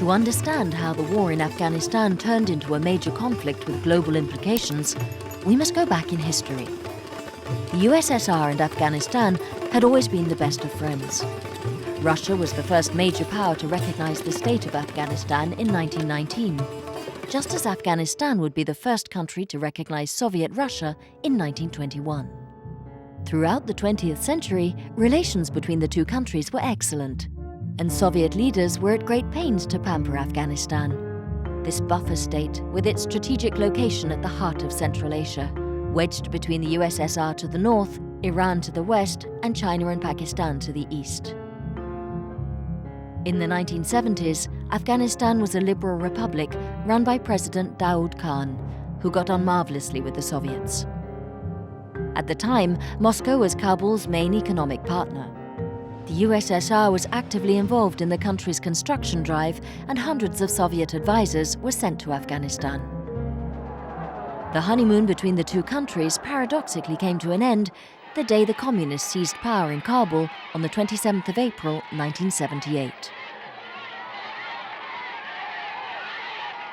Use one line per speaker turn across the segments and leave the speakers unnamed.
To understand how the war in Afghanistan turned into a major conflict with global implications, we must go back in history. The USSR and Afghanistan had always been the best of friends. Russia was the first major power to recognize the state of Afghanistan in 1919, just as Afghanistan would be the first country to recognize Soviet Russia in 1921. Throughout the 20th century, relations between the two countries were excellent, and Soviet leaders were at great pains to pamper Afghanistan. This buffer state, with its strategic location at the heart of Central Asia, wedged between the USSR to the north, Iran to the west, and China and Pakistan to the east. In the 1970s, Afghanistan was a liberal republic run by President Daoud Khan, who got on marvelously with the Soviets. At the time, Moscow was Kabul's main economic partner. The USSR was actively involved in the country's construction drive, and hundreds of Soviet advisors were sent to Afghanistan. The honeymoon between the two countries paradoxically came to an end the day the communists seized power in Kabul on the 27th of April, 1978.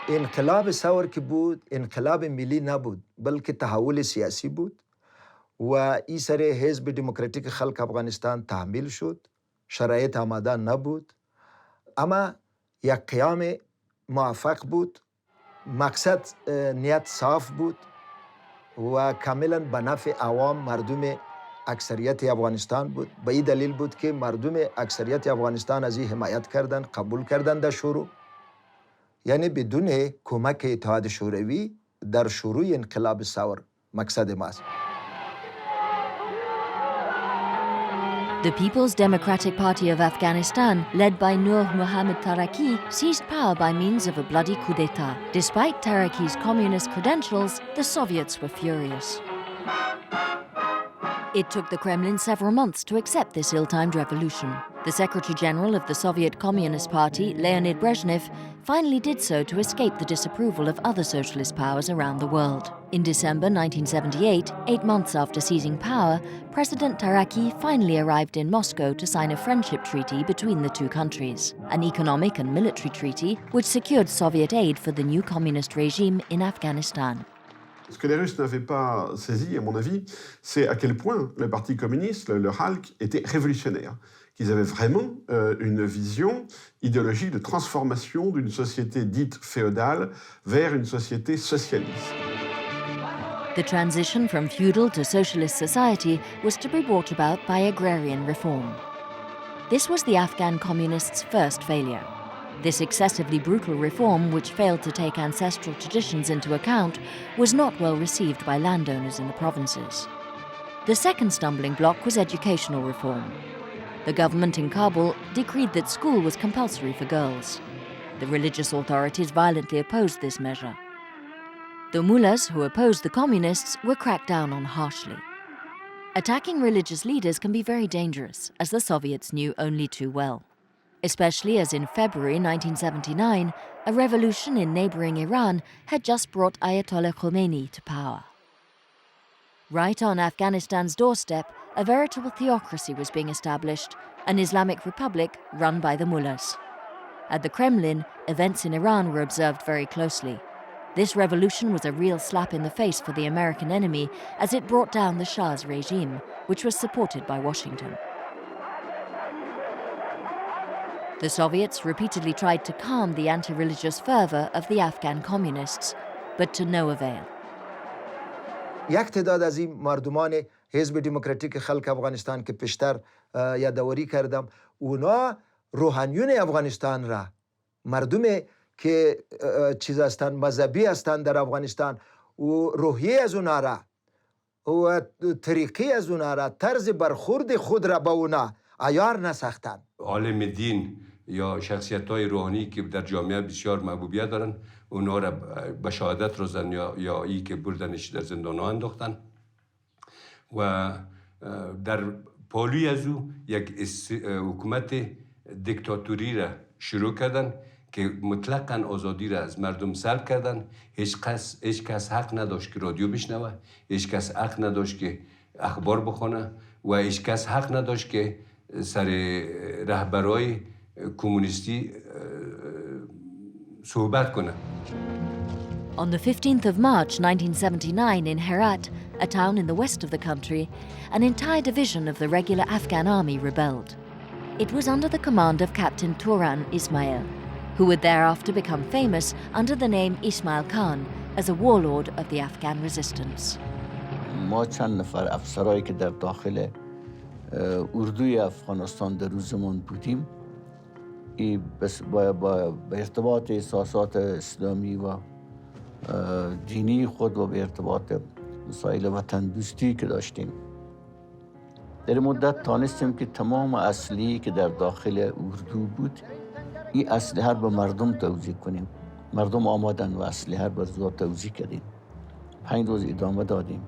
انقلاب ثور که بود انقلاب ملی نبود بلکه تحول سیاسی بود و این سر حزب دموکراتیک خلق افغانستان تحمیل شد شرایط آماده نبود اما یک قیام موفق بود مقصد نیت صاف بود و کاملا به نفع عوام مردم اکثریت افغانستان بود به این دلیل بود که مردم اکثریت افغانستان از این حمایت کردند قبول کردند در شروع یعنی بدون کمک اتحاد شوروی در شروع انقلاب ثور مقصد ماست.
The People's Democratic Party of Afghanistan, led by Nur Muhammad Taraki, seized power by means of a bloody coup d'etat. Despite Taraki's communist credentials, the Soviets were furious. It took the Kremlin several months to accept this ill-timed revolution. The Secretary-General of the Soviet Communist Party, Leonid Brezhnev, finally did so to escape the disapproval of other socialist powers around the world. In December 1978, 8 months after seizing power, President Taraki finally arrived in Moscow to sign a friendship treaty between the two countries, an economic and military treaty which secured Soviet aid for the new communist regime in Afghanistan.
Ce que les Russes n'avaient pas saisi, à mon avis, c'est à quel point le Parti communiste, le HALC, était révolutionnaire. Qu'ils avaient vraiment une vision idéologique de transformation d'une société dite féodale vers une société socialiste.
The transition from feudal to socialist society was to be brought about by agrarian reform. This was the Afghan communists' first failure. This excessively brutal reform, which failed to take ancestral traditions into account, was not well received by landowners in the provinces. The second stumbling block was educational reform. The government in Kabul decreed that school was compulsory for girls. The religious authorities violently opposed this measure. The mullahs who opposed the communists were cracked down on harshly. Attacking religious leaders can be very dangerous, as the Soviets knew only too well. Especially as in February 1979, a revolution in neighboring Iran had just brought Ayatollah Khomeini to power. Right on Afghanistan's doorstep, a veritable theocracy was being established, an Islamic republic run by the mullahs. At the Kremlin, events in Iran were observed very closely. This revolution was a real slap in the face for the American enemy, as it brought down the Shah's regime, which was supported by Washington. The Soviets repeatedly tried to calm the anti-religious fervor of the Afghan communists, but to no avail.
یک تعداد از این مردمان حزب دموکراتیک خلق افغانستان که پیشتر یادآوری کردم اونا روحانیون افغانستان را مردم که چیز هستند مذهبی هستند در افغانستان و روحیه از اونا را و طریقی از اونا را طرز برخورد خود را با اونا عیار نساختند.
عالم دین یا شخصیت‌های روحانی که در جامعه بسیار محبوبیت دارن اونا را به شهادت روزن یا ای که بردنش در زندان‌ها انداختن و در پالوی از او یک حکومت دیکتاتوری را شروع کردن که مطلقاً آزادی را از مردم سلب کردن. هیچ کس حق نداشت که رادیو بشنوه، هیچ کس حق نداشت که اخبار بخونه و هیچ کس حق نداشت که سر رهبرای کمونیستی صحبت کنه.
On the 15th of March 1979 in Herat, a town in the west of the country, an entire division of the regular Afghan army rebelled. It was under the command of Captain Turan Ismail, who would thereafter become famous under the name Ismail Khan as a warlord of the Afghan resistance.
ما چند نفر افسرایی که در داخل اردوی افغانستان در روز زمان بودیم با ارتباط احساسات اسلامی و دینی خود و به ارتباط مسائل وطن دوستی که داشتیم در مدت تانستیم که تمام اسلحه‌ای که در داخل اردو بود این اسلحه به مردم توزیع کنیم. مردم آمدن و اسلحه به زور توزیع کردیم. 5 روز ادامه دادیم.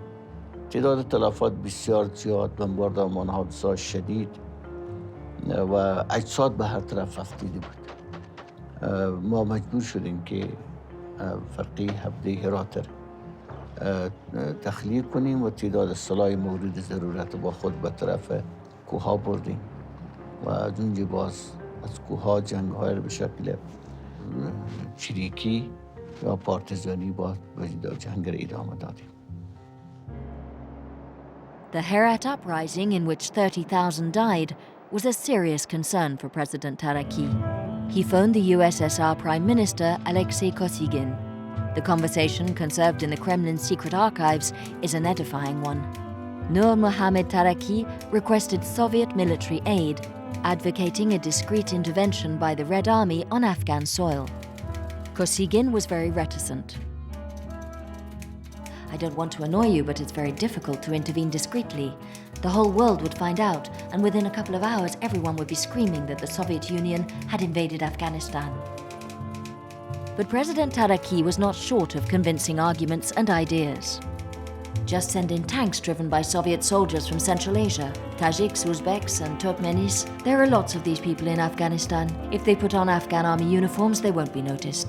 تعداد تلفات بسیار زیاد، بمباردمان‌ها بسیار شدید و اجساد به هر طرف رفتیده بود. ما مجبور شدیم که فرقی حبده هرات تخلیه کنیم و تعداد سلاح مورد ضرورت با خود به طرف کوها بردیم و از اونجا باز از کوها جنگ‌های به شکل چریکی یا پارتیزانی با جنگ را ادامه دادیم.
The Herat uprising, in which 30,000 died, was a serious concern for President Taraki. He phoned the USSR Prime Minister Alexei Kosygin. The conversation, conserved in the Kremlin's secret archives, is an edifying one. Nur Mohammad Taraki requested Soviet military aid, advocating a discreet intervention by the Red Army on Afghan soil. Kosygin was very reticent. I don't want to annoy you, but it's very difficult to intervene discreetly. The whole world would find out, and within a couple of hours, everyone would be screaming that the Soviet Union had invaded Afghanistan. But President Taraki was not short of convincing arguments and ideas. Just send in tanks driven by Soviet soldiers from Central Asia, Tajiks, Uzbeks, and Turkmenis. There are lots of these people in Afghanistan. If they put on Afghan army uniforms, they won't be noticed.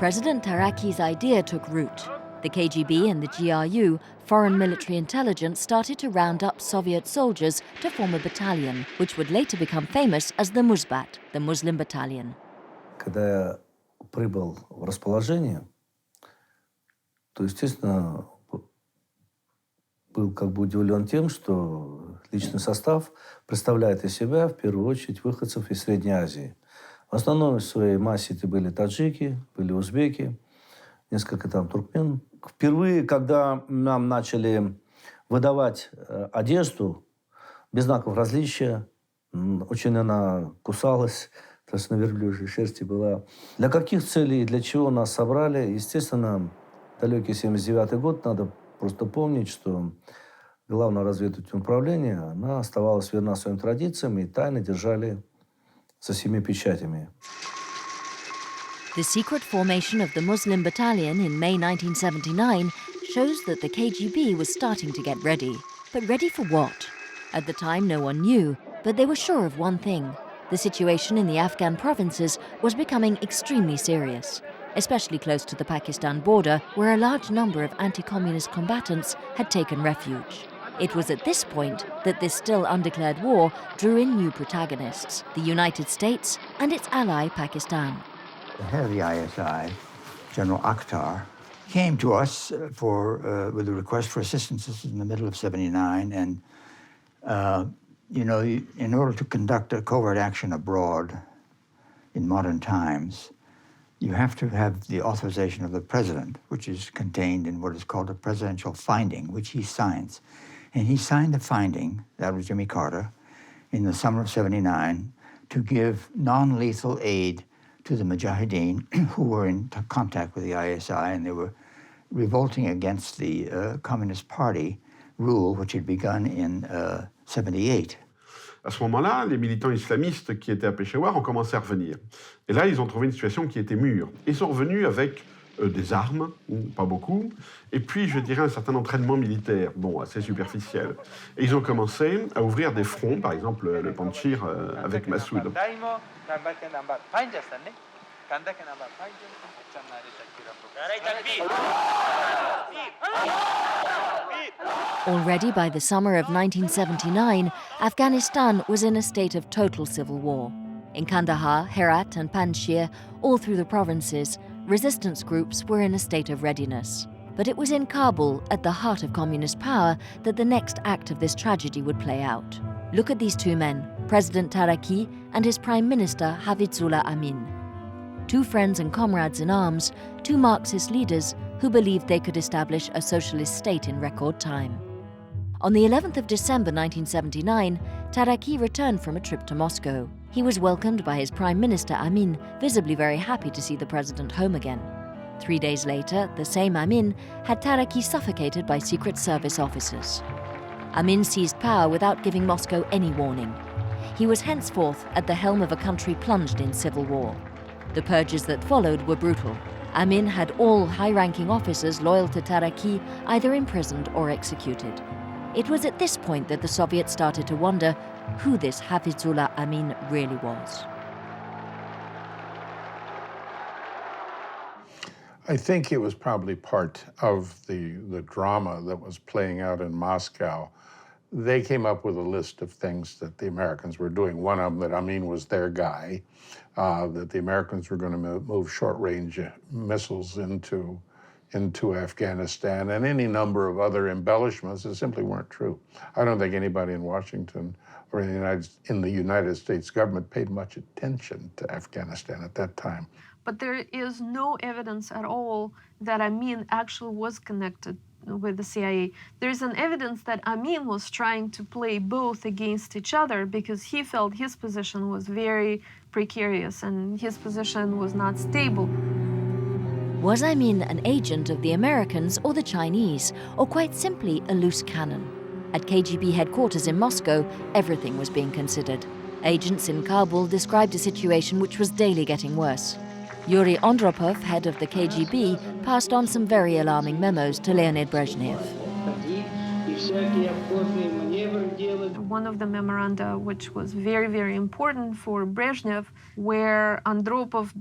President Taraki's idea took root. The KGB and the GRU, foreign military intelligence, started to round up Soviet soldiers to form a battalion, which would later become famous as the Muzbat, the Muslim Battalion.
Когда я прибыл в расположение, то, естественно, был как бы удивлен тем, что личный состав представляет из себя, в первую очередь, выходцев из Средней Азии. В основном в своей массе это были таджики, были узбеки, несколько там туркмен. Впервые, когда нам начали выдавать одежду без знаков различия, очень она кусалась, то есть на верблюжьей шерсти была. Для каких целей, для чего нас собрали? Естественно, далекий 79-й год, надо просто помнить, что Главное разведывательное управление, она оставалась верна своим традициям и тайно держали за 7 печатями.
The secret formation of the Muslim Battalion in May 1979 shows that the KGB was starting to get ready. But ready for what? At the time, no one knew, but they were sure of one thing. The situation in the Afghan provinces was becoming extremely serious, especially close to the Pakistan border, where a large number of anti-communist combatants had taken refuge. It was at this point that this still undeclared war drew in new protagonists, the United States and its ally Pakistan.
The head of the ISI, General Akhtar, came to us with a request for assistance. This is in the middle of '79, and in order to conduct a covert action abroad in modern times, you have to have the authorization of the president, which is contained in what is called a presidential finding, which he signs. And he signed the finding, that was Jimmy Carter, in the summer of '79, to give non-lethal aid to the Mujahideen who were in contact with the ISI, and they were revolting against the Communist Party rule, which had begun in '78.
À ce moment-là, les militants islamistes qui étaient à Peshawar ont commencé à revenir. Et là, ils ont trouvé une situation qui était mûre. Ils sont revenus avec des armes, pas beaucoup, et puis, je dirais, un certain entraînement militaire, assez superficiel. Et ils ont commencé à ouvrir des fronts, par exemple le Panjshir avec Massoud.
Already by the summer of 1979, Afghanistan was in a state of total civil war. In Kandahar, Herat and Panjshir, all through the provinces, resistance groups were in a state of readiness. But it was in Kabul, at the heart of communist power, that the next act of this tragedy would play out. Look at these two men, President Taraki and his Prime Minister Hafizullah Amin. Two friends and comrades in arms, two Marxist leaders who believed they could establish a socialist state in record time. On the 11th of December 1979, Taraki returned from a trip to Moscow. He was welcomed by his Prime Minister Amin, visibly very happy to see the president home again. 3 days later, the same Amin had Taraki suffocated by Secret Service officers. Amin seized power without giving Moscow any warning. He was henceforth at the helm of a country plunged in civil war. The purges that followed were brutal. Amin had all high-ranking officers loyal to Taraki either imprisoned or executed. It was at this point that the Soviets started to wonder who this Hafizullah Amin really was.
I think it was probably part of the drama that was playing out in Moscow. They came up with a list of things that the Americans were doing. One of them, that Amin was their guy, that the Americans were going to move short-range missiles into Afghanistan, and any number of other embellishments that simply weren't true. I don't think anybody in Washington or in the United States government paid much attention to Afghanistan at that time.
But there is no evidence at all that Amin actually was connected with the CIA. There's an evidence that Amin was trying to play both against each other because he felt his position was very precarious and his position was not stable.
Was Amin an agent of the Americans or the Chinese, or quite simply a loose cannon? At KGB headquarters in Moscow, everything was being considered. Agents in Kabul described a situation which was daily getting worse. Yuri Andropov, head of the KGB, passed on some very alarming memos to Leonid Brezhnev.
One of the memoranda, which was very, very important for Brezhnev, where Andropov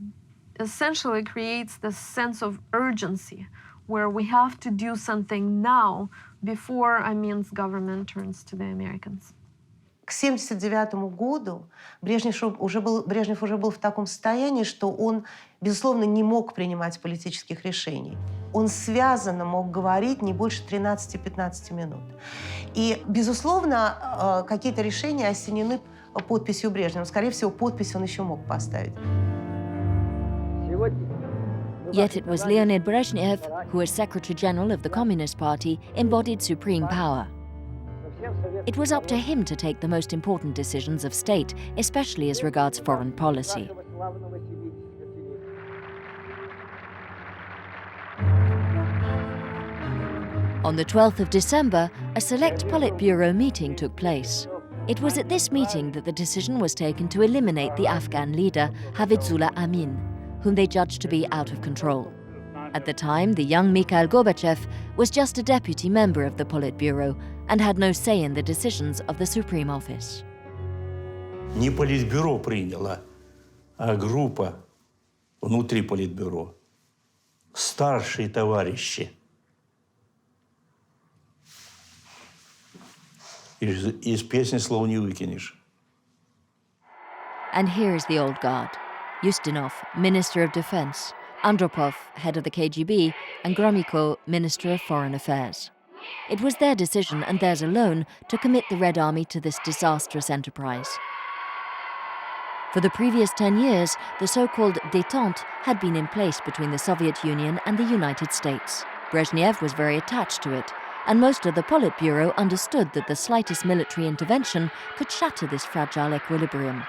essentially creates this sense of urgency, where we have to do something now before Amin's government turns to the Americans.
К 1979 году Брежнев уже был в таком состоянии, что он, безусловно, не мог принимать политических решений. Он связанно мог говорить не больше 13-15 минут. И, безусловно, какие-то решения осенены подписью Брежнева. Скорее всего, подпись он еще мог поставить.
Yet it was Leonid Brezhnev, who as Secretary General of the Communist Party, embodied supreme power. It was up to him to take the most important decisions of state, especially as regards foreign policy. On the 12th of December, a select Politburo meeting took place. It was at this meeting that the decision was taken to eliminate the Afghan leader, Hafizullah Amin, whom they judged to be out of control. At the time, the young Mikhail Gorbachev was just a deputy member of the Politburo and had no say in the decisions of the Supreme Office.
Не Политбюро приняло, а группа внутри Политбюро. Старшие товарищи. Из песни слов не выкинешь.
And here is the old guard. Ustinov, Minister of Defense, Andropov, head of the KGB, and Gromyko, Minister of Foreign Affairs. It was their decision, and theirs alone, to commit the Red Army to this disastrous enterprise. For the previous 10 years, the so-called détente had been in place between the Soviet Union and the United States. Brezhnev was very attached to it, and most of the Politburo understood that the slightest military intervention could shatter this fragile equilibrium.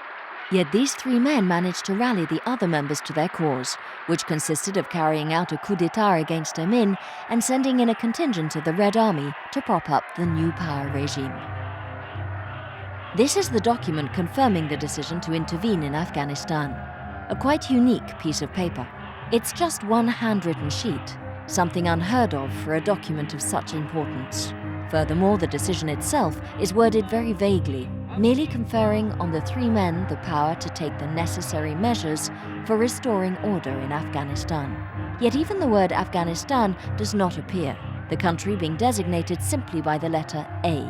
Yet these three men managed to rally the other members to their cause, which consisted of carrying out a coup d'etat against Amin and sending in a contingent of the Red Army to prop up the new power regime. This is the document confirming the decision to intervene in Afghanistan, a quite unique piece of paper. It's just one handwritten sheet, something unheard of for a document of such importance. Furthermore, the decision itself is worded very vaguely, merely conferring on the three men the power to take the necessary measures for restoring order in Afghanistan. Yet even the word Afghanistan does not appear, the country being designated simply by the letter A,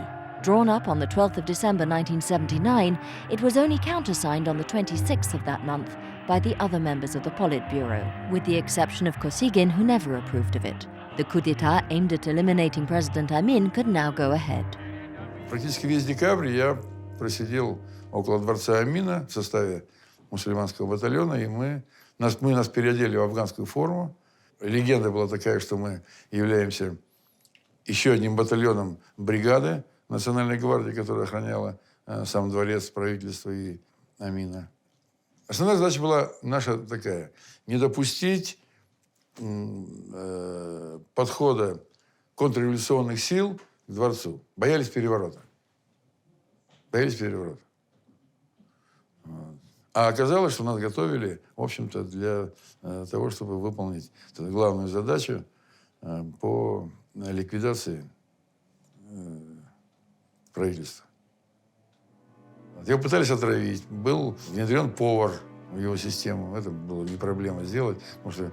Drawn up on the 12th of December 1979, it was only countersigned on the 26th of that month by the other members of the Politburo, with the exception of Kosygin, who never approved of it. The coup d'etat aimed at eliminating President Amin could now go ahead.
Практически весь декабрь я просидел около дворца Амина в составе мусульманского батальона, и нас переодели в афганскую форму. Легенда была такая, что мы являемся еще одним батальоном бригады Национальной гвардии, которая охраняла сам дворец, правительство и Амина. Основная задача была наша такая – не допустить подхода контрреволюционных сил к дворцу. Боялись переворота. А оказалось, что нас готовили, в общем-то, для того, чтобы выполнить эту главную задачу по ликвидации правительства. Его пытались отравить. Был внедрен повар в его систему. Это было не проблема сделать, потому что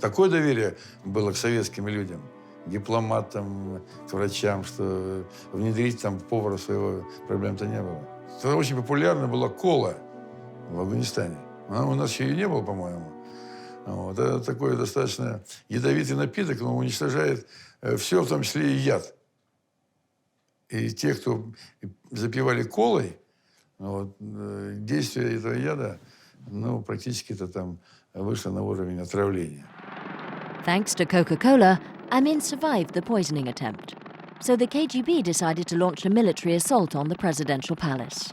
такое доверие было к советским людям, к дипломатам, к врачам, что внедрить там повара своего проблем-то не было. Тогда очень популярна была кола в Афганистане. У нас еще и не было, по-моему. Вот. Это такой достаточно ядовитый напиток, но уничтожает все, в том числе и яд. И те, кто запивали колой, вот, действие этого яда, практически это там вышло на уровень отравления.
Thanks to Coca-Cola, Amin survived the poisoning attempt. So the KGB decided to launch a military assault on the presidential palace.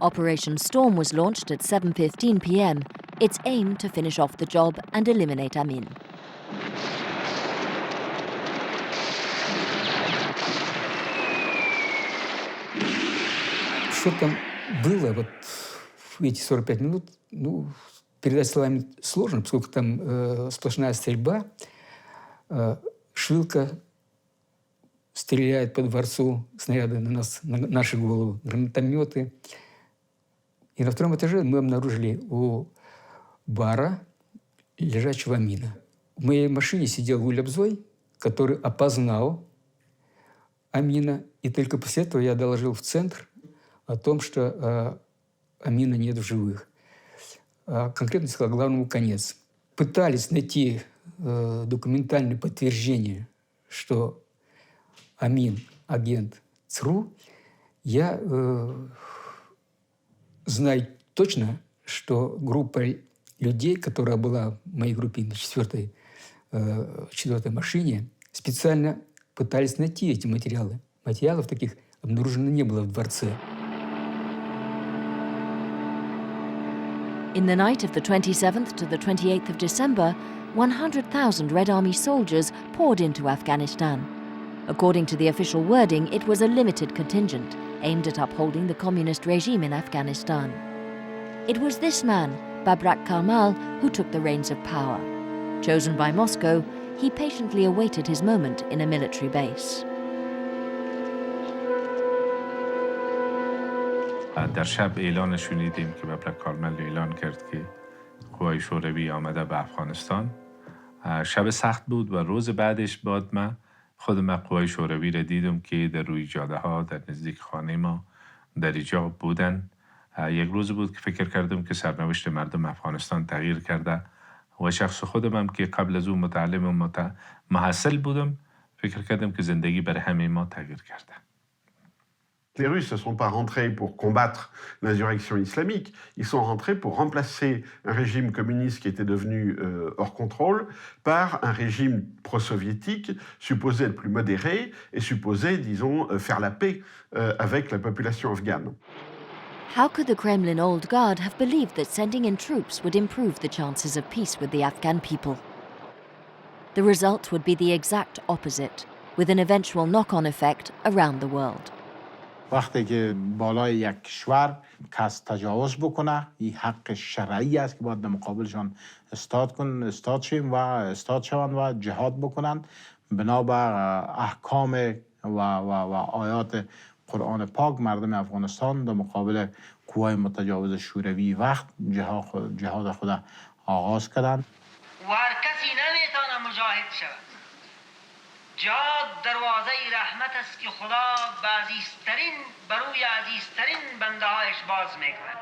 Operation Storm was launched at 7:15 p.m., its aim to finish off the job and eliminate Amin.
Что там было вот в эти 45 минут, передать словами сложно, поскольку там сплошная стрельба. Швилка стреляет по дворцу, снаряды на нас, на наши головы, гранатометы. И на втором этаже мы обнаружили у бара лежачего Амина. В моей машине сидел Гулябзой, который опознал Амина. И только после этого я доложил в центр о том, что Амина нет в живых. Конкретно сказал главному конец. Пытались найти документальное подтверждение, что Амин – агент ЦРУ. Я знаю точно, что группа людей, которая была в моей группе на четвертой машине, специально пытались найти эти материалы. Материалов таких обнаружено не было в дворце.
In the night of the 27th to the 28th of December, 100,000 Red Army soldiers poured into Afghanistan. According to the official wording, it was a limited contingent aimed at upholding the communist regime in Afghanistan. It was this man, Babrak Karmal, who took the reins of power. Chosen by Moscow, he patiently awaited his moment in a military base.
در شب اعلان شنیدیم که بابرک کارمل اعلان کرد که قوای شوروی آمده به افغانستان. شب سخت بود و روز بعدش بعد من خودم قوای شوروی را دیدم که در روی جاده ها در نزدیک خانه ما در اینجا بودن. یک روز بود که فکر کردم که سرنوشت مردم افغانستان تغییر کرده و شخص خودم هم که قبل از اون متعلم و محصل بودم فکر کردم که زندگی برای همه ما تغییر کرده.
Les Russes ne sont pas rentrés pour combattre l'insurrection islamique, ils sont rentrés pour remplacer un régime communiste qui était devenu hors contrôle par un régime pro-soviétique supposé être plus modéré et supposé, disons, faire la paix avec la population afghane.
How could the Kremlin old guard have believed that sending in troops would improve the chances of peace with the Afghan people? The result would be the exact opposite, with an eventual knock-on effect around the world.
وقتی که بالای یک کشور کس تجاوز بکنه این حق شرعی است که باید در مقابلشان استاد شوند و جهاد بکنند بنا بر احکام و آیات قرآن پاک. مردم افغانستان در مقابل قوای متجاوز شوروی وقت جهاد خود آغاز کردند.
و هر کسی نمیتونه مجاهد شود جهاد دروازه رحمت است که خدا به عزیزترین بروی عزیزترین بنده هایش باز می‌کند.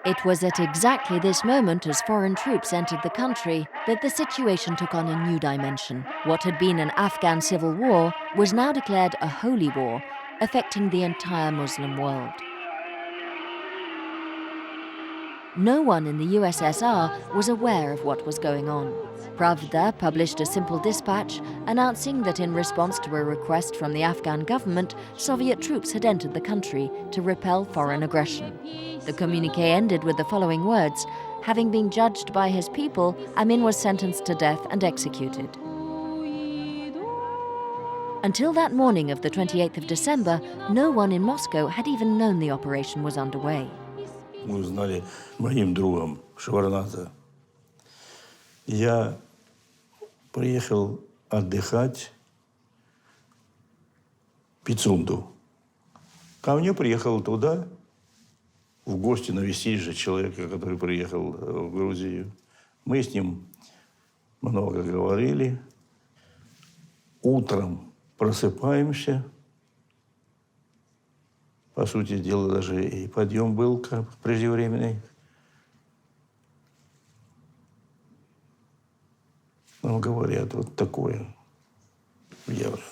It was at exactly this moment, as foreign troops entered the country, that the situation took on a new dimension. What had been an Afghan civil war was now declared a holy war, affecting the entire Muslim world. No one in the USSR was aware of what was going on. Pravda published a simple dispatch announcing that in response to a request from the Afghan government, Soviet troops had entered the country to repel foreign aggression. The communique ended with the following words: having been judged by his people, Amin was sentenced to death and executed. Until that morning of the 28th of December, no one in Moscow had even known the operation was underway.
Мы узнали моим другом Шварната. Я приехал отдыхать в Пицунду. Ко мне приехал туда, в гости навестить же человека, который приехал в Грузию. Мы с ним много говорили. Утром просыпаемся. По сути дела, даже и подъем был как преждевременный. Ну, говорят, вот такое объявлено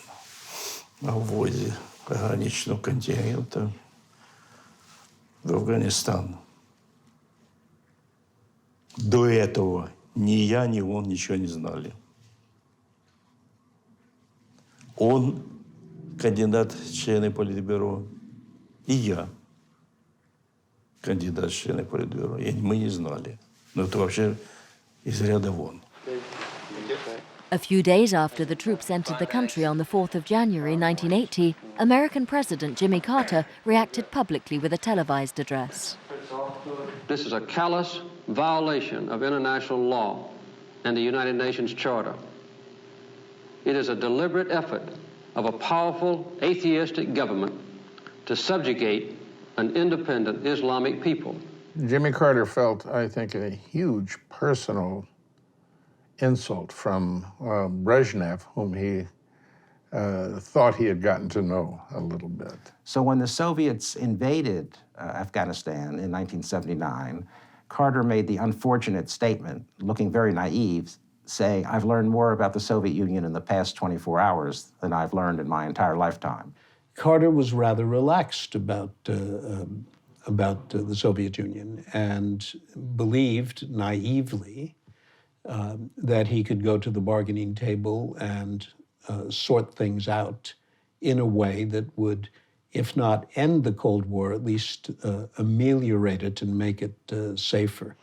о вводе пограничного контингента в Афганистан. До этого ни я, ни он ничего не знали. Он кандидат в члены Политбюро, и я кандидат в члены Политбюро. И мы не знали. Но это вообще из ряда вон.
A few days after the troops entered the country on the 4th of January 1980, American President Jimmy Carter reacted publicly with a televised address.
This is a callous violation of international law and the United Nations Charter. It is a deliberate effort of a powerful atheistic government to subjugate an independent Islamic people.
Jimmy Carter felt, I think, a huge personal insult from Brezhnev, whom he thought he had gotten to know a little bit.
So when the Soviets invaded Afghanistan in 1979, Carter made the unfortunate statement, looking very naive, saying, "I've learned more about the Soviet Union in the past 24 hours than I've learned in my entire lifetime."
Carter was rather relaxed about the Soviet Union and believed naively that he could go to the bargaining table and sort things out in a way that would, if not end the Cold War, at least ameliorate it and make it safer.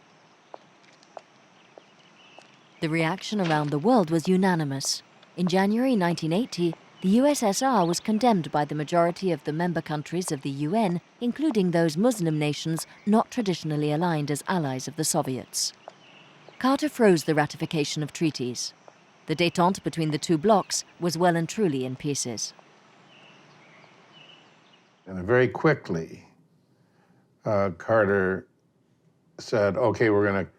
The reaction around the world was unanimous. In January 1980, the USSR was condemned by the majority of the member countries of the UN, including those Muslim nations not traditionally aligned as allies of the Soviets. Carter froze the ratification of treaties. The détente between the two blocs was well and truly in pieces.
And very quickly, Carter said, okay, we're going to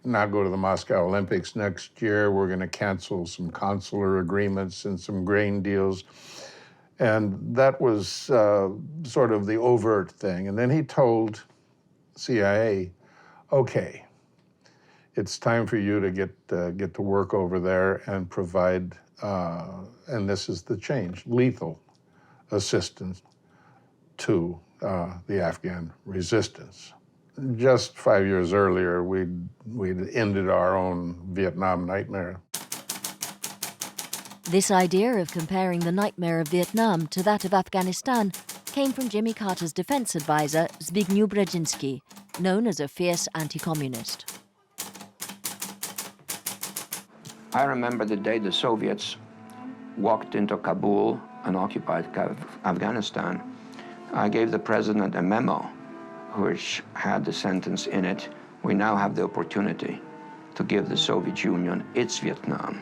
not go to the Moscow Olympics next year. We're going to cancel some consular agreements and some grain deals. And that was sort of the overt thing. And then he told CIA, okay, it's time for you to get to work over there and provide, and this is the change, lethal assistance to the Afghan resistance. Just 5 years earlier, we'd ended our own Vietnam nightmare.
This idea of comparing the nightmare of Vietnam to that of Afghanistan came from Jimmy Carter's defense advisor, Zbigniew Brzezinski, known as a fierce anti-communist.
I remember the day the Soviets walked into Kabul and occupied Afghanistan. I gave the president a memo which had the sentence in it, "We now have the opportunity to give the Soviet Union its Vietnam."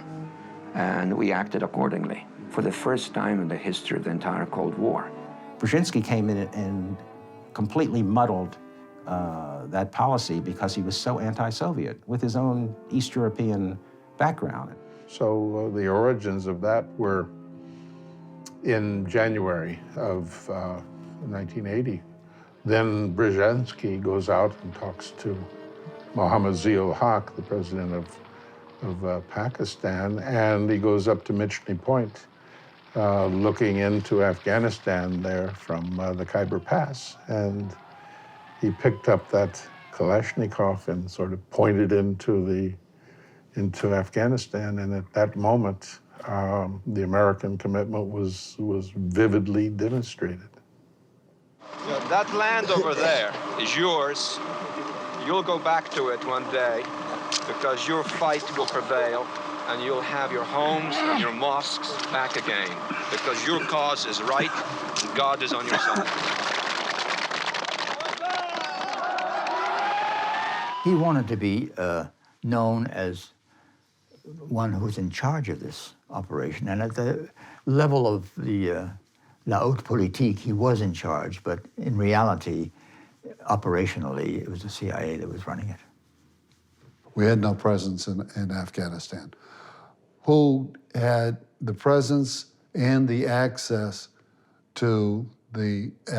And we acted accordingly for the first time in the history of the entire Cold War.
Brzezinski came in and completely muddled that policy because he was so anti-Soviet with his own East European background.
So the origins of that were in January of 1980. Then Brzezinski goes out and talks to Mohammad Zia-ul-Haq, the president of Pakistan, and he goes up to Mitchney Point, looking into Afghanistan there from the Khyber Pass. And he picked up that Kalashnikov and sort of pointed into Afghanistan. And at that moment, the American commitment was vividly demonstrated.
You know, that land over there is yours. You'll go back to it one day because your fight will prevail and you'll have your homes and your mosques back again because your cause is right and God is on your side.
He wanted to be known as one who's in charge of this operation. And at the level of the la haute politique, he was in charge, but in reality, operationally, it was the CIA that was running it.
We had no presence in Afghanistan. Who had the presence and the access to the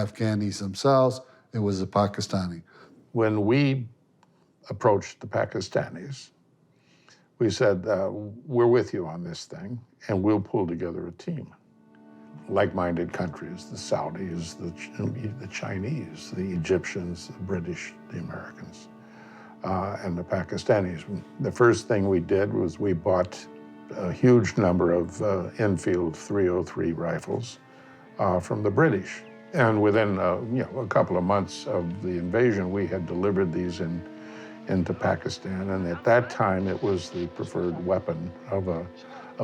Afghanis themselves? It was the Pakistani.
When we approached the Pakistanis, we said, we're with you on this thing, and we'll pull together a team. Like-minded countries, the Saudis, the Chinese, the Egyptians, the British, the Americans, and the Pakistanis. The first thing we did was we bought a huge number of Enfield 303 rifles from the British. And within a couple of months of the invasion, we had delivered these into Pakistan. And at that time, it was the preferred weapon of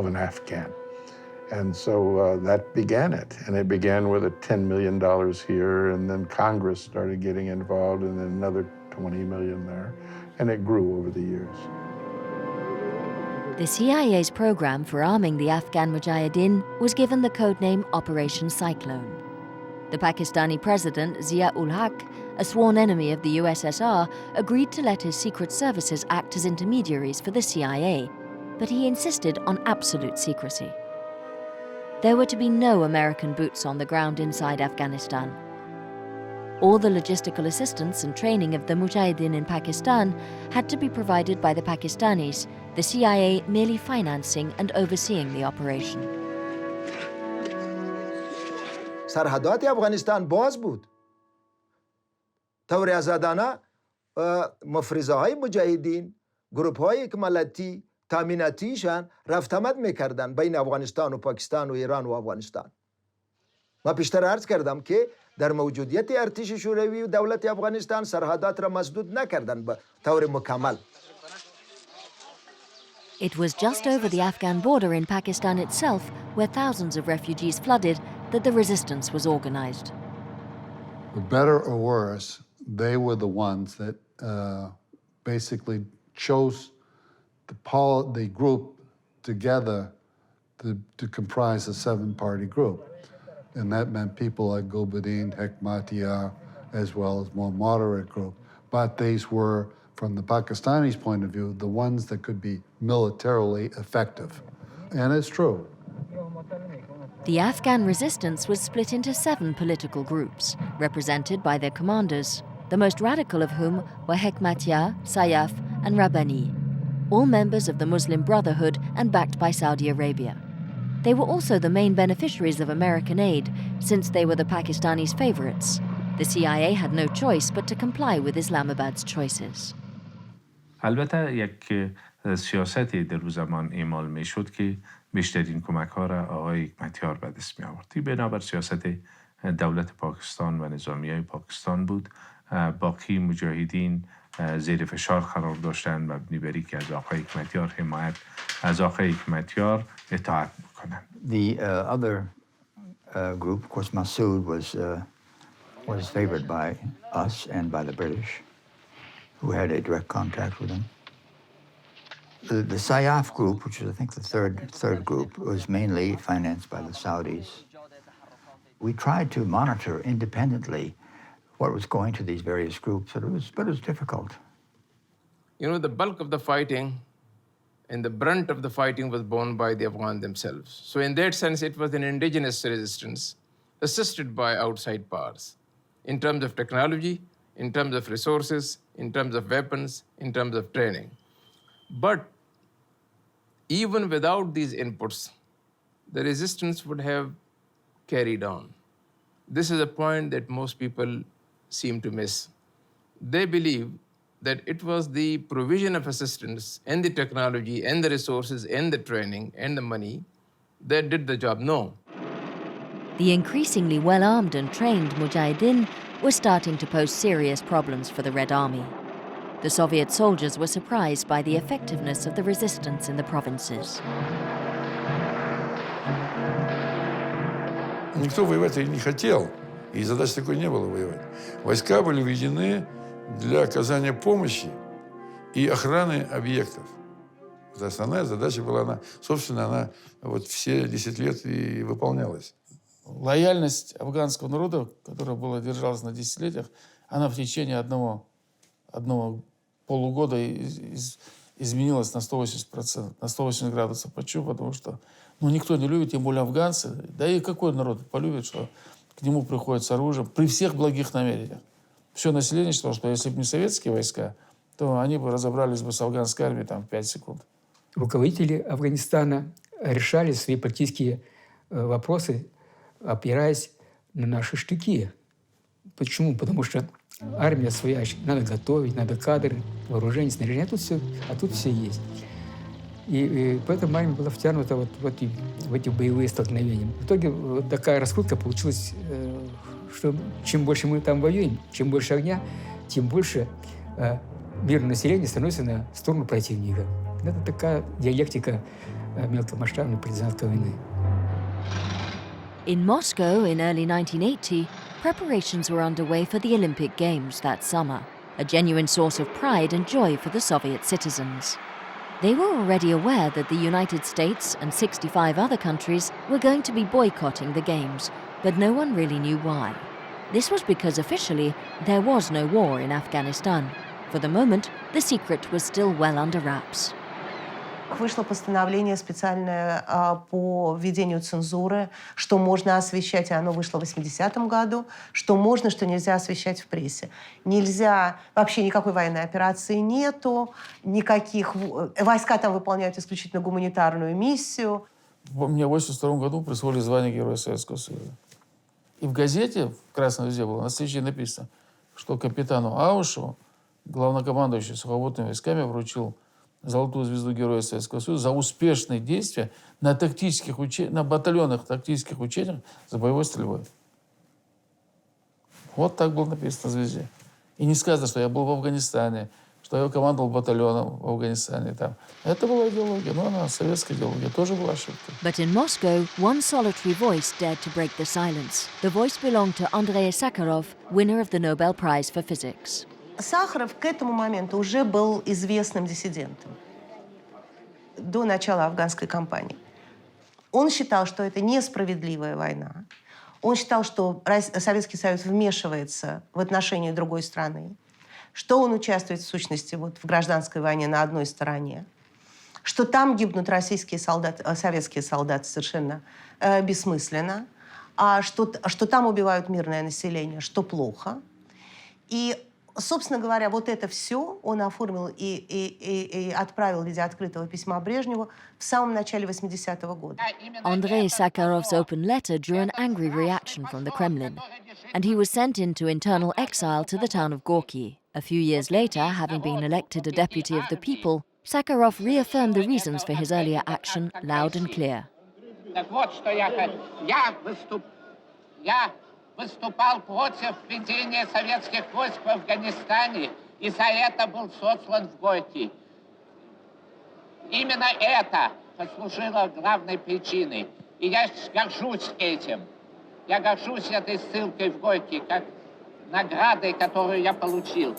an Afghan. And so that began it. And it began with $10 million here, and then Congress started getting involved, and then another $20 million there. And it grew over the years.
The CIA's program for arming the Afghan Mujahideen was given the codename Operation Cyclone. The Pakistani president, Zia-ul-Haq, a sworn enemy of the USSR, agreed to let his secret services act as intermediaries for the CIA, but he insisted on absolute secrecy. There were to be no American boots on the ground inside Afghanistan. All the logistical assistance and training of the Mujahideen in Pakistan had to be provided by the Pakistanis, the CIA merely financing and overseeing the operation.
سرحدات افغانستان باز بود. طور آزادانه مفرزه های مجاهدین، گروپ های اکمالاتی، تامیناتیشان رفت آمد میکردن بین افغانستان و پاکستان و ایران و افغانستان. ما پیشتر عرض کردم که در موجودیت ارتش شوروی و دولت افغانستان سرحدات را مسدود نکردن به طور مکمل.
It was just over the Afghan border in Pakistan itself, where thousands of refugees flooded, that the resistance was organized.
For better or worse, they were the ones that basically chose the group together to comprise a seven-party group. And that meant people like Gulbuddin, Hekmatyar, as well as more moderate group. But these were, from the Pakistanis' point of view, the ones that could be militarily effective. And it's true.
The Afghan resistance was split into 7 political groups, represented by their commanders, the most radical of whom were Hekmatyar, Sayaf, and Rabbani, all members of the Muslim Brotherhood and backed by Saudi Arabia. They were also the main beneficiaries of American aid, since they were the Pakistanis' favorites. The CIA had no choice but to comply with Islamabad's choices.
البته یک سیاستی در اون زمان اعمال میشد که بیشترین کمک ها را آقای حکمتیار به دست می آورد. بنابر سیاست دولت پاکستان و نظامیای پاکستان بود. باقی مجاهدین زیر فشار قرار داشتند مبنی بر اینکه از آقای حکمتیار حمایت از آقای حکمتیار اطاعت میکنند.
The other group, of course, Massoud was favored by us and by the British, who had a direct contact with him. The Sayaf group, which is I think the third group, was mainly financed by the Saudis. We tried to monitor independently what was going to these various groups, but it was difficult.
You know, the bulk of the fighting
and the brunt of the fighting was borne by the Afghans themselves. So in that sense, it was an indigenous resistance assisted by outside powers in terms of technology, in terms of resources, in terms of weapons, in terms of training. But even without these inputs, the resistance would have carried on. This is a point that most people seem to miss. They believe that it was the provision of assistance and the technology and the resources and the training and the money that did the job. No.
The increasingly well-armed and trained Mujahideen were starting to pose serious problems for the Red Army. The Soviet soldiers were surprised by the effectiveness of the resistance in the provinces.
Никто воевать не хотел, и задачи такой не было воевать. Войска были введены для оказания помощи и охраны объектов. Основная задача была, она вот все 10 лет и выполнялась.
Лояльность афганского народа, которая была держалась на десятилетиях, она в течение одного полугода изменилась на 180%, на 180 градусов. Почему? Потому что никто не любит, тем более афганцы. Да и какой народ полюбит, что к нему приходят с оружием при всех благих намерениях. Все население считало, что если бы не советские войска, то они бы разобрались бы с афганской армией в 5 секунд.
Руководители Афганистана решали свои политические вопросы, опираясь на наши штыки. Почему? Потому что армия своя, надо готовить, надо кадры, вооружение, снаряжение, а тут все есть. И поэтому армия была втянута в эти боевые столкновения. В итоге вот такая раскрутка получилась, что чем больше мы там воюем, чем больше огня, тем больше мирное население становится на сторону противника. Это такая диалектика мелкомасштабной партизанской войны.
In Moscow in early 1980, preparations were underway for the Olympic Games that summer, a genuine source of pride and joy for the Soviet citizens. They were already aware that the United States and 65 other countries were going to be boycotting the Games, but no one really knew why. This was because officially there was no war in Afghanistan. For the moment, the secret was still well under wraps.
Вышло постановление специальное по введению цензуры, что можно освещать, и оно вышло в 80-м году, что можно, что нельзя освещать в прессе. Нельзя, вообще никакой военной операции нету, никаких... Войска там выполняют исключительно гуманитарную миссию.
Мне в 1982 году присвоили звание Героя Советского Союза. И в газете, в Красной Звезде было на следующий день написано, что капитану Аушеву, главнокомандующий сухопутными войсками, вручил Золотую звезду Героя Советского Союза за успешные действия на батальонных тактических учениях за боевой стрельбой. Вот так было написано на звезде. И не сказано, что я был в Афганистане, что я командовал батальоном в Афганистане. Это была идеология, но она советская идеология, тоже была ошибка.
But in Moscow, one solitary voice dared to break the silence. The voice belonged to Andrei Sakharov, winner of the Nobel Prize for Physics.
Сахаров к этому моменту уже был известным диссидентом до начала афганской кампании. Он считал, что это несправедливая война. Он считал, что Советский Союз вмешивается в отношения другой страны, что он участвует, в сущности, в гражданской войне на одной стороне, что там гибнут российские солдаты, советские солдаты совершенно бессмысленно, а что там убивают мирное население, что плохо. И собственно говоря, вот это все он оформил и отправил в виде открытого письма Брежневу в самом начале 80-го года.
Andrei Sakharov's open letter drew an angry reaction from the Kremlin, and he was sent into internal exile to the town of Gorky. A few years later, having been elected a deputy of the people, Sakharov reaffirmed the reasons for his earlier action loud and clear.
Выступал против введения советских войск в Афганистане и за это был сослан в Горький. Именно это послужило главной причиной. И я горжусь этим. Я горжусь этой ссылкой в Горький, как наградой, которую я получил.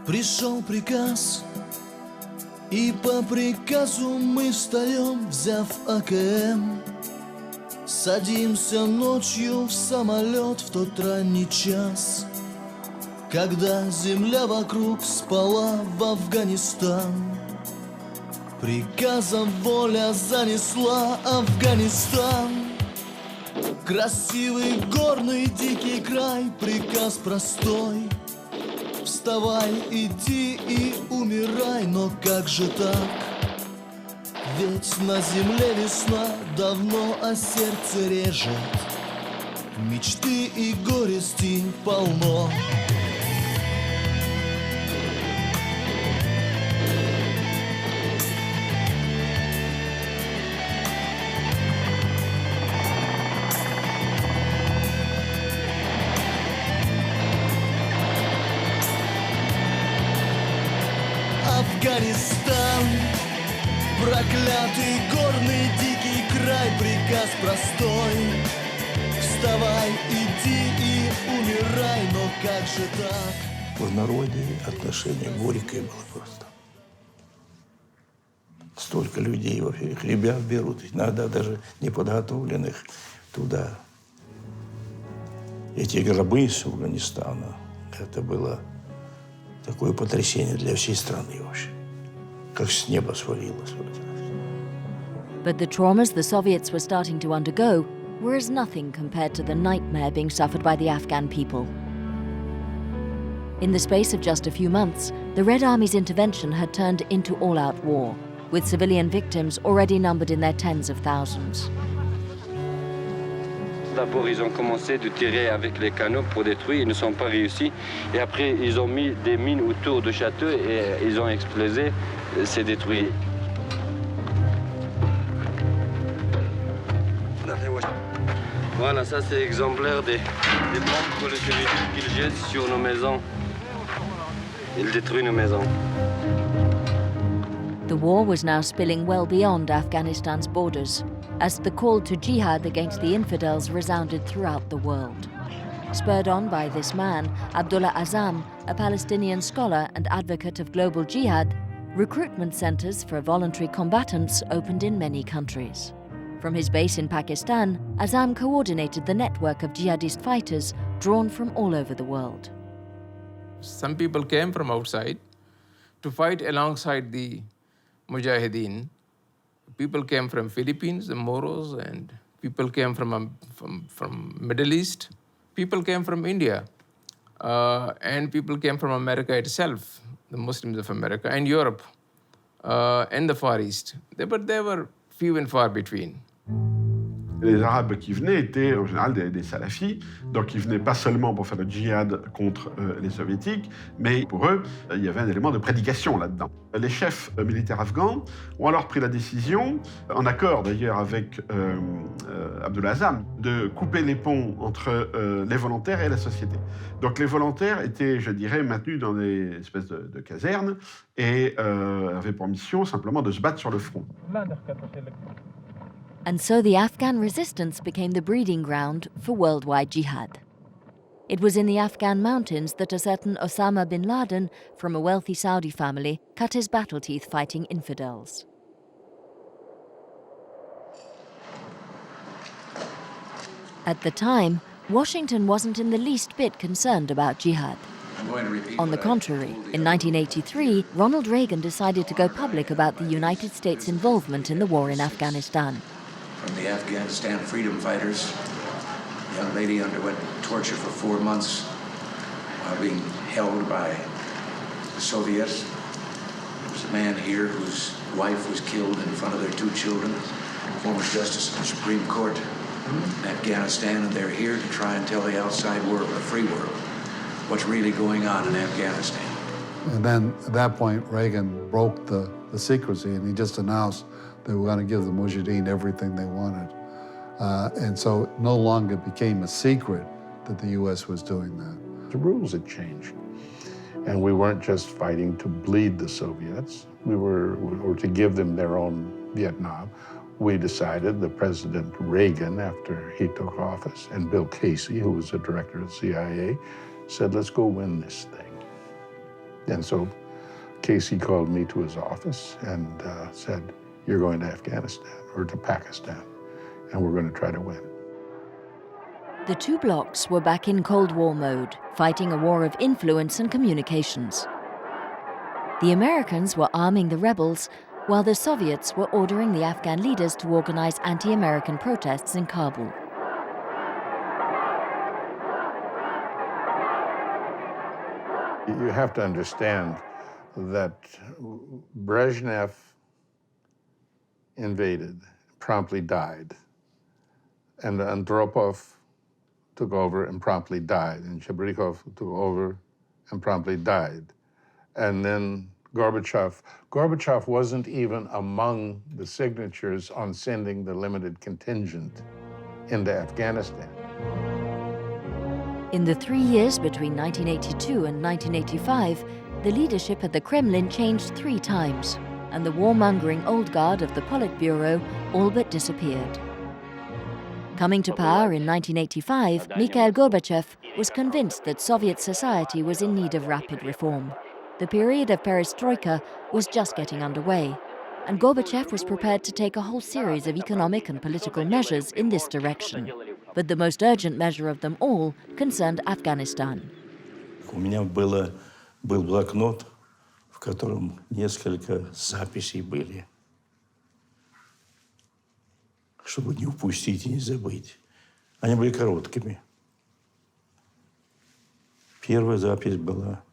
Пришел приказ, и по приказу мы встаем, взяв АКМ. Садимся ночью в самолет в тот ранний час. когда земля вокруг спала в Афганистан. Приказом воля занесла Афганистан. Красивый горный дикий край, приказ простой: вставай, иди и умирай. Но как же так? Ведь на земле весна давно, а сердце режет. Мечты и горести полно. Афганистан, проклятый горный дикий край, приказ простой: вставай, иди и умирай. Но как же так?
В народе отношение горькое было просто. Столько людей, во-первых, ребят берут, иногда даже неподготовленных туда. Эти гробы с Афганистана, это было такое потрясение для всей страны вообще. Как с неба свалилось.
But the traumas the Soviets were starting to undergo were as nothing compared to the nightmare being suffered by the Afghan people. In the space of just a few months, the Red Army's intervention had turned into all-out war, with civilian victims already numbered in their tens of thousands.
D'abord, ils ont commencé de tirer avec les canons pour détruire, ils ne sont pas réussis. Et après, ils ont mis des mines autour du château et ils ont explosé, c'est détruit. Voilà, ça c'est exemplaire des bombes que les Soviétiques qu'ils jettent sur nos maisons. Ils détruisent nos maisons.
The war was now spilling well beyond Afghanistan's borders, as the call to jihad against the infidels resounded throughout the world. Spurred on by this man, Abdullah Azzam, a Palestinian scholar and advocate of global jihad, recruitment centers for voluntary combatants opened in many countries. From his base in Pakistan, Azzam coordinated the network of jihadist fighters drawn from all over the world.
Some people came from outside to fight alongside the Mujahideen. People came from Philippines, the Moros, and people came from Middle East. People came from India, and people came from America itself, the Muslims of America, and Europe, and the Far East. But they were few and far between.
Les Arabes qui venaient étaient en général des salafis, donc ils venaient pas seulement pour faire le djihad contre les soviétiques, mais pour eux, il y avait un élément de prédication là-dedans. Les chefs militaires afghans ont alors pris la décision, en accord d'ailleurs avec Abdullah Azzam, de couper les ponts entre les volontaires et la société. Donc les volontaires étaient, je dirais, maintenus dans des espèces de casernes et avaient pour mission simplement de se battre sur le front.
And so the Afghan resistance became the breeding ground for worldwide jihad. It was in the Afghan mountains that a certain Osama bin Laden, from a wealthy Saudi family, cut his battle teeth fighting infidels. At the time, Washington wasn't in the least bit concerned about jihad. On the contrary, in 1983, Ronald Reagan decided to go public about the United States' involvement in the war in Afghanistan.
From the Afghanistan freedom fighters, the young lady underwent torture for 4 months while being held by the Soviets. There was a man here whose wife was killed in front of their 2 children, former justice of the Supreme Court in Afghanistan, and they're here to try and tell the outside world, the free world, what's really going on in Afghanistan.
And then at that point, Reagan broke the secrecy and he just announced they were going to give the Mujahideen everything they wanted. And so it no longer became a secret that the U.S. was doing that.
The rules had changed. And we weren't just fighting to bleed the Soviets, or to give them their own Vietnam. We decided, the President Reagan, after he took office, and Bill Casey, who was the director of the CIA, said, let's go win this thing. And so Casey called me to his office and said, you're going to Afghanistan or to Pakistan, and we're going to try to win.
The two blocs were back in Cold War mode, fighting a war of influence and communications. The Americans were arming the rebels, while the Soviets were ordering the Afghan leaders to organize anti-American protests in Kabul.
You have to understand that Brezhnev invaded, promptly died, and Andropov took over and promptly died, and Chebrikov took over and promptly died. And then Gorbachev wasn't even among the signatures on sending the limited contingent into Afghanistan.
In the 3 years between 1982 and 1985, the leadership at the Kremlin changed 3 times, and the warmongering old guard of the Politburo all but disappeared. Coming to power in 1985, Mikhail Gorbachev was convinced that Soviet society was in need of rapid reform. The period of perestroika was just getting underway, and Gorbachev was prepared to take a whole series of economic and political measures in this direction. But the most urgent measure of them all concerned Afghanistan.
У меня был блокнот, в котором несколько записей были, чтобы не упустить и не забыть. Они были короткими. Первая запись была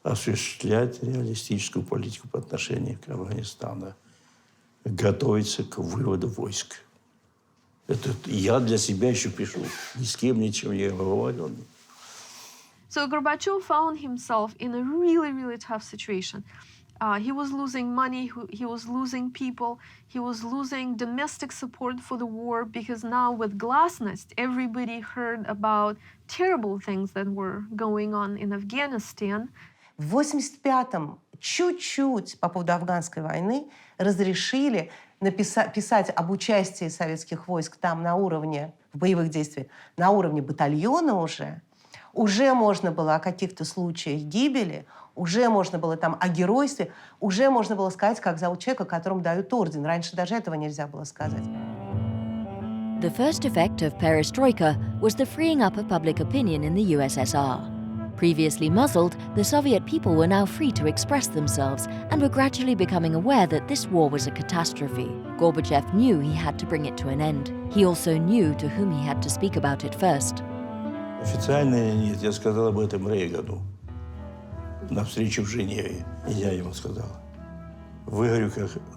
осуществлять реалистическую политику по отношению к Афганистану, готовиться к выводу войск. Это я для себя еще пишу, ни с кем ничем не говорил.
So Gorbachev found himself in a really, really tough situation. He was losing money, he was losing people, he was losing domestic support for the war, because now with Glasnost, everybody heard about terrible things that were going on in Afghanistan.
В 1985-м чуть-чуть по поводу афганской войны разрешили писать об участии советских войск там на уровне, в боевых действиях, на уровне батальона уже можно было о каких-то случаях гибели, уже можно было там о геройстве, уже можно было сказать, как зовут человека, которому дают орден. Раньше даже этого нельзя было сказать.
The first effect of perestroika was the freeing up of public opinion in the USSR. Previously muzzled, the Soviet people were now free to express themselves and were gradually becoming aware that this war was a catastrophe. Gorbachev knew he had to bring it to an end. He also knew to whom he had to speak about it first.
Официально нет, я сказал об этом Рейгану на встрече в Женеве. И я ему сказал, вы, говорю,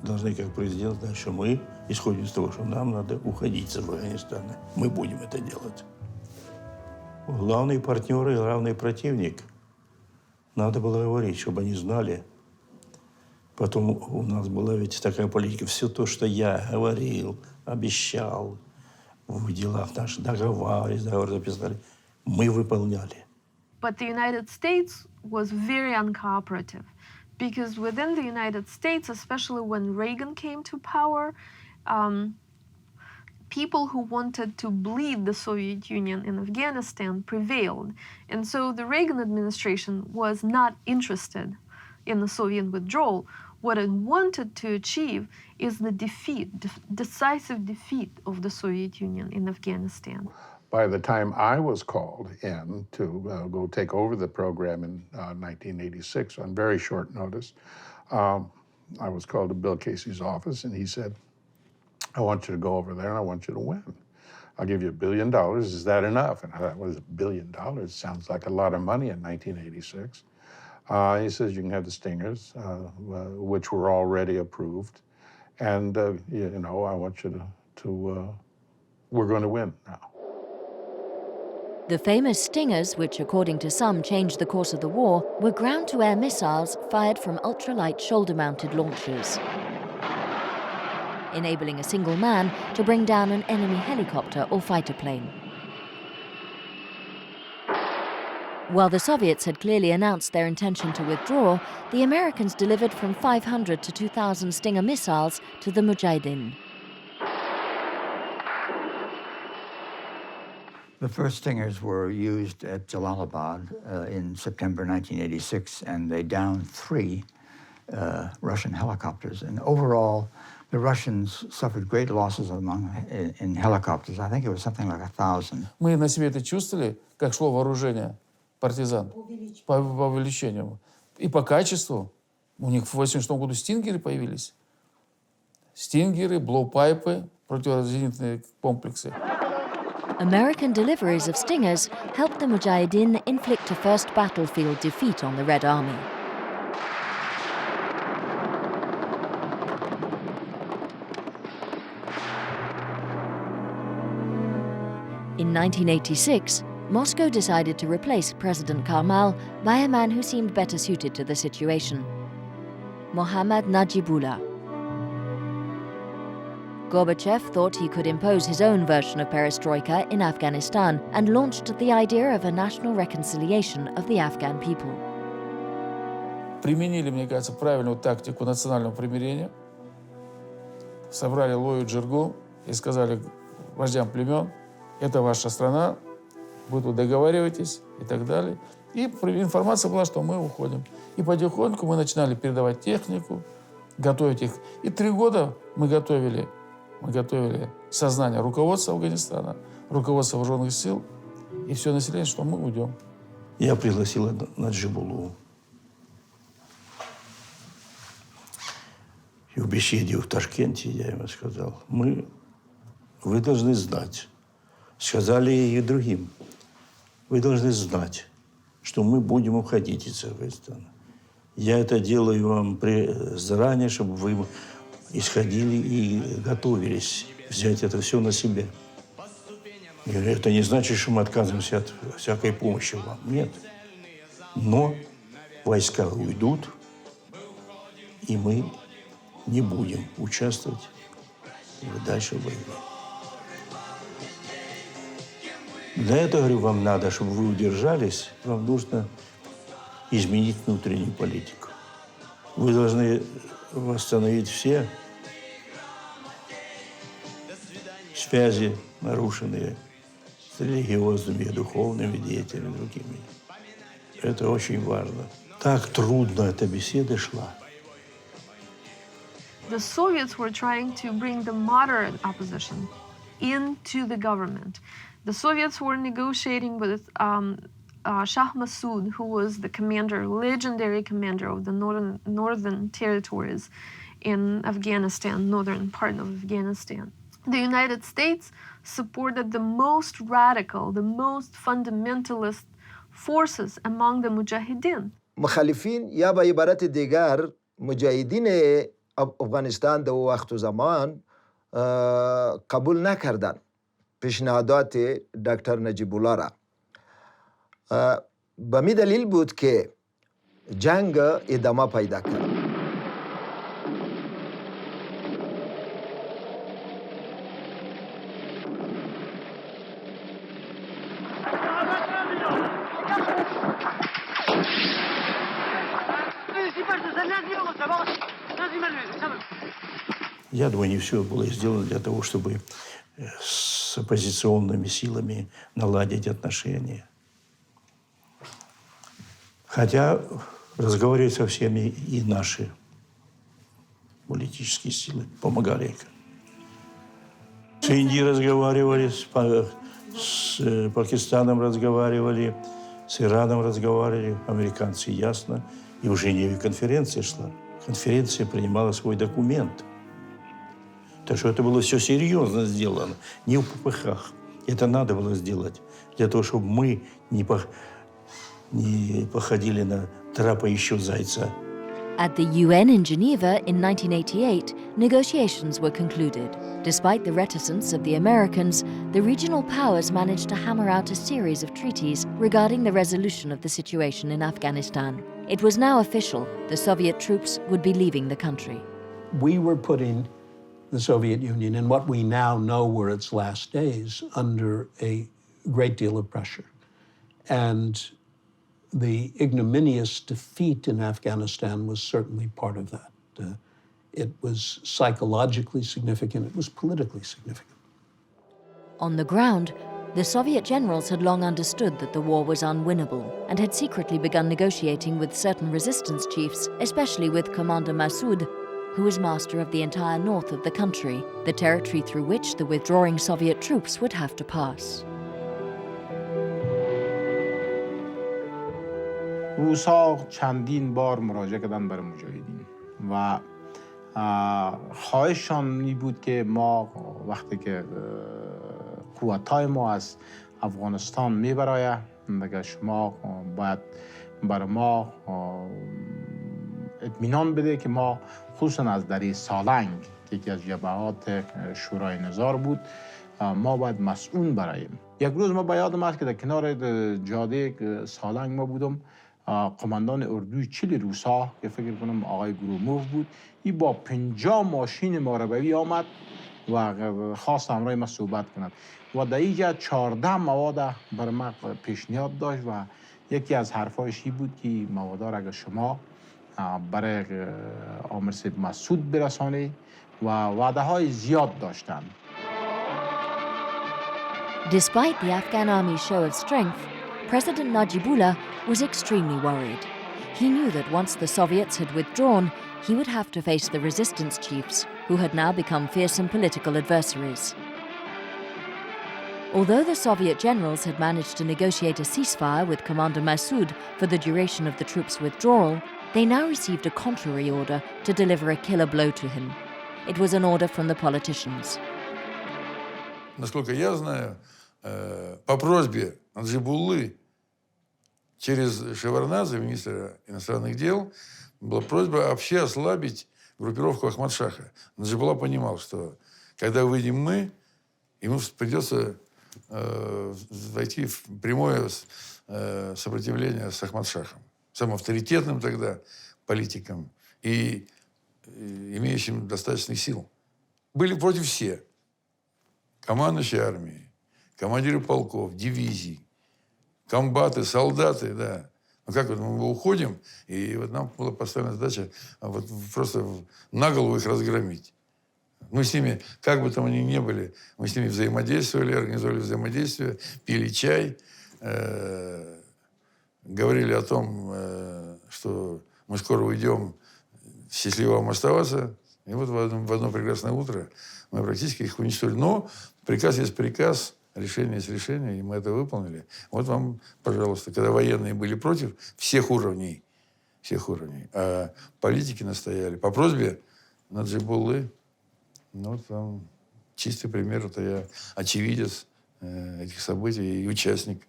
должны как президент знать, что мы исходим из того, что нам надо уходить с Афганистана. Мы будем это делать. Главные партнеры и главный противник. Надо было говорить, чтобы они знали. Потом у нас была ведь такая политика. Все то, что я говорил, обещал в делах наших, договоры записали, мы выполняли.
But the United States was very uncooperative, because within the United States, especially when Reagan came to power, people who wanted to bleed the Soviet Union in Afghanistan prevailed. And so the Reagan administration was not interested in the Soviet withdrawal. What it wanted to achieve is the decisive defeat of the Soviet Union in Afghanistan.
By the time I was called in to go take over the program in 1986 on very short notice, I was called to Bill Casey's office, and he said, I want you to go over there and I want you to win. I'll give you $1 billion. Is that enough? And I thought, what is $1 billion? Sounds like a lot of money in 1986. He says, you can have the Stingers, which were already approved. And, you know, I want you to we're going to win now.
The famous Stingers, which according to some changed the course of the war, were ground-to-air missiles fired from ultralight shoulder-mounted launchers, enabling a single man to bring down an enemy helicopter or fighter plane. While the Soviets had clearly announced their intention to withdraw, the Americans delivered from 500 to 2,000 Stinger missiles to the Mujahideen.
The first Stingers were used at Jalalabad in September 1986, and they downed 3 Russian helicopters. And overall, the Russians suffered great losses in helicopters. I think it was something like 1,000.
Мы на себе это чувствовали, как шло вооружение партизан по увеличению. И по качеству. У них в 1986 году стингеры появились. Стингеры, блоупайпы, противораззенитные комплексы.
American deliveries of Stingers helped the Mujahideen inflict a first battlefield defeat on the Red Army. In 1986, Moscow decided to replace President Karmal by a man who seemed better suited to the situation, Mohammad Najibullah. Gorbachev thought he could impose his own version of perestroika in Afghanistan and launched the idea of a national reconciliation of the Afghan people.
Применили, мне кажется, правильную тактику национального примирения. Собрали Лою Джиргу и сказали вождям племен, это ваша страна, вы тут договариваетесь и так далее. И информация была, что мы уходим. И потихоньку мы начинали передавать технику, готовить их. И 3 года мы готовили сознание руководства Афганистана, руководства вооруженных сил и все население, что мы уйдем.
Я пригласил Наджибуллу. И в беседе в Ташкенте я ему сказал, вы должны знать, сказали и другим, вы должны знать, что мы будем уходить из Афганистана. Я это делаю вам заранее, чтобы вы исходили и готовились взять это все на себя. И это не значит, что мы отказываемся от всякой помощи вам. Нет. Но войска уйдут, и мы не будем участвовать дальше в войне. Для этого, говорю, вам надо, чтобы вы удержались, вам нужно изменить внутреннюю политику. Вы должны восстановить все связи, нарушенные с религиозными, духовными деятелями, другими. Это очень важно. Так трудно эта беседа шла.
The Soviets were trying to bring the moderate opposition into the government. The Soviets were negotiating with Shah Massoud, who was the commander, legendary commander of the northern territories in Afghanistan, northern part of Afghanistan. The United States supported the most radical, the most fundamentalist forces among the Mujahideen.
مخالفین یا به عبارت دیگر مجاهدین افغانستان در وقت و زمان قبول نکردند پیشنهادات دکتر نجیب الله را. به می دلیل بود که جنگ ادامه پیدا کرد.
Я думаю, не все было сделано для того, чтобы с оппозиционными силами наладить отношения. Хотя разговаривать со всеми и наши политические силы помогали. С Индией разговаривали, с Пакистаном разговаривали, с Ираном разговаривали, американцы ясно. И в Женеве конференция шла. Конференция принимала свой документ. Так что это было все серьезно сделано, не в попыхах. Это надо было сделать для того, чтобы мы не походили на трапающего зайца.
At the UN in Geneva in 1988, negotiations were concluded. Despite the reticence of the Americans, the regional powers managed to hammer out a series of treaties regarding the resolution of the situation in Afghanistan. It was now official. The Soviet troops would be leaving the country.
We were putting the Soviet Union in what we now know were its last days under a great deal of pressure. And the ignominious defeat in Afghanistan was certainly part of that. It was psychologically significant. It was politically significant.
On the ground, The Soviet generals had long understood that the war was unwinnable and had secretly begun negotiating with certain resistance chiefs, especially with Commander Massoud, who was master of the entire north of the country, the territory through which the withdrawing Soviet troops would have to pass.
روس‌ها چندین بار مراجعه کردن برای مجاهدین و خواهششان این بود که ما وقتی که قوت‌های ما از افغانستان میبراید دیگه شما باید برای ما اطمینان بده که ما خصوصا از دری سالنگ که یکی از جبهات شورای نظار بود ما باید مسئول براییم. یک روز ما با یادم است که در کنار جاده سالنگ ما بودم، قماندان اردوی چیل روس‌ها که فکر کنم آقای گروموف بود، این با 50 ماشین ماربوی آمد و خواست همراه ما صحبت کند و در اینجا 14 مواد برای ما پیشنهاد داشت و یکی از حرفایش این بود که مواد را اگر شما برای آمر سید مسعود برسانید و وعده های زیاد داشتند.
Despite the Afghan army's show of strength, President Najibullah was extremely worried. He knew that once the Soviets had withdrawn, he would have to face the resistance chiefs, who had now become fearsome political adversaries. Although the Soviet generals had managed to negotiate a ceasefire with Commander Massoud for the duration of the troops' withdrawal, they now received a contrary order to deliver a killer blow to him. It was an order from the politicians.
Насколько я знаю, по просьбе Наджибуллы через Шеварнадзе, министра иностранных дел, была просьба вообще ослабить группировку Ахмад-Шаха. Наджибулла понимал, что когда выйдем мы, ему придется войти в прямое сопротивление с Ахмад-Шахом, самым авторитетным тогда политиком и имеющим достаточных сил. Были против все. Командующие армией, командиры полков, дивизий, комбаты, солдаты, да. Ну как вот мы уходим, и вот нам была поставлена задача вот просто на голову их разгромить. Мы с ними, как бы там они ни были, мы с ними взаимодействовали, организовали взаимодействие, пили чай, говорили о том, что мы скоро уйдем, счастливо вам оставаться. И вот в одно прекрасное утро мы практически их уничтожили. Но приказ есть приказ, решение есть решение, и мы это выполнили. Вот вам, пожалуйста, когда военные были против всех уровней, а политики настояли по просьбе Наджибуллы. Ну, там чистый пример, это я очевидец этих событий и участник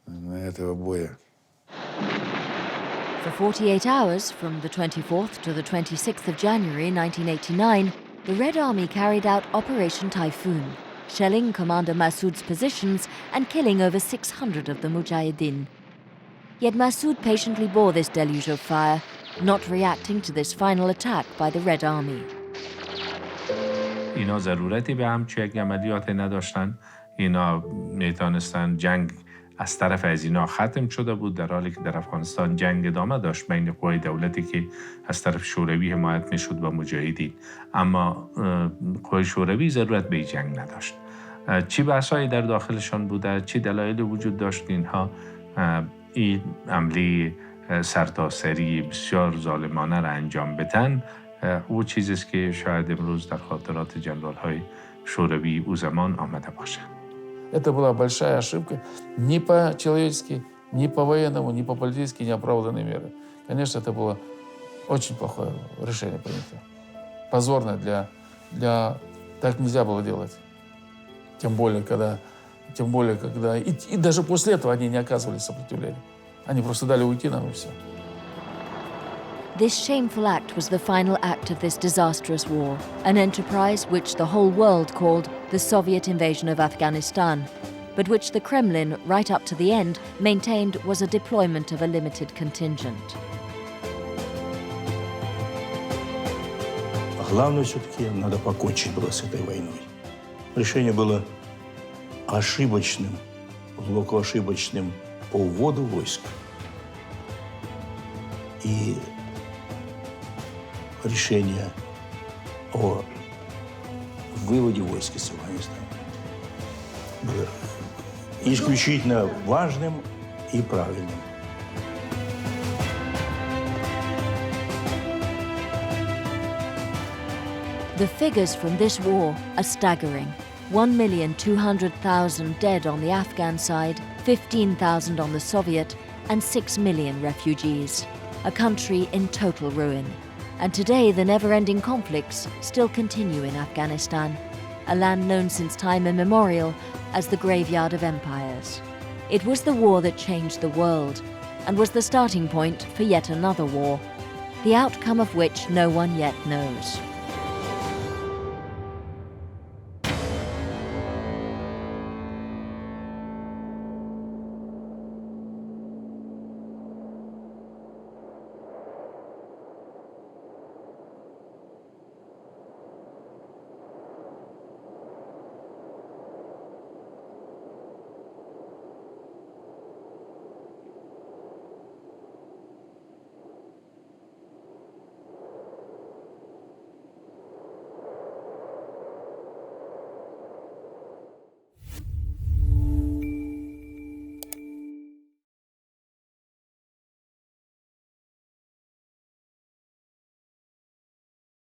этого боя.
For 48 hours, from the 24th to the 26th of January 1989, the Red Army carried out Operation Typhoon, shelling Commander Massoud's positions and killing over 600 of the Mujahideen. Yet Massoud patiently bore this deluge of fire, not reacting to this final attack by the Red Army.
اینا ضرورتی به همچین یک عملیات نداشتن. اینا میتونستن جنگ از طرف از اینا ختم شده بود، در حالی که در افغانستان جنگ ادامه داشت بین قوای دولتی که از طرف شوروی حمایت میشد و مجاهدین. اما قوای شوروی ضرورت به جنگ نداشت. چی بحثایی در داخلشان بوده، چی دلایلی وجود داشت که اینها این عملی سرتاسری بسیار ظالمانه را انجام بدن، او چیزی است که شاید امروز در خاطرات جنرال‌های شوروی او زمان آمده باشه.
Это была большая ошибка. Ни по-человечески, ни по-военному, ни по-политически неоправданные меры. Конечно, это было очень плохое решение принято. Позорное для... Так нельзя было делать. Тем более, когда... И даже после этого они не оказывали сопротивления. Они просто дали уйти нам, и все.
This shameful act was the final act of this disastrous war, an enterprise which the whole world called the Soviet invasion of Afghanistan, but which the Kremlin, right up to the end, maintained was a deployment of a limited contingent.
Главное, все-таки надо покончить было с этой войной. Решение было ошибочным, глубоко ошибочным по уводу войск. И решение о выводе войск из Афганистана было исключительно важным и правильным.
The figures from this war are staggering. 1,200,000 dead on the Afghan side, 15,000 on the Soviet, and 6 million refugees. A country in total ruin. And today the never-ending conflicts still continue in Afghanistan, a land known since time immemorial as the graveyard of empires. It was the war that changed the world and was the starting point for yet another war, the outcome of which no one yet knows.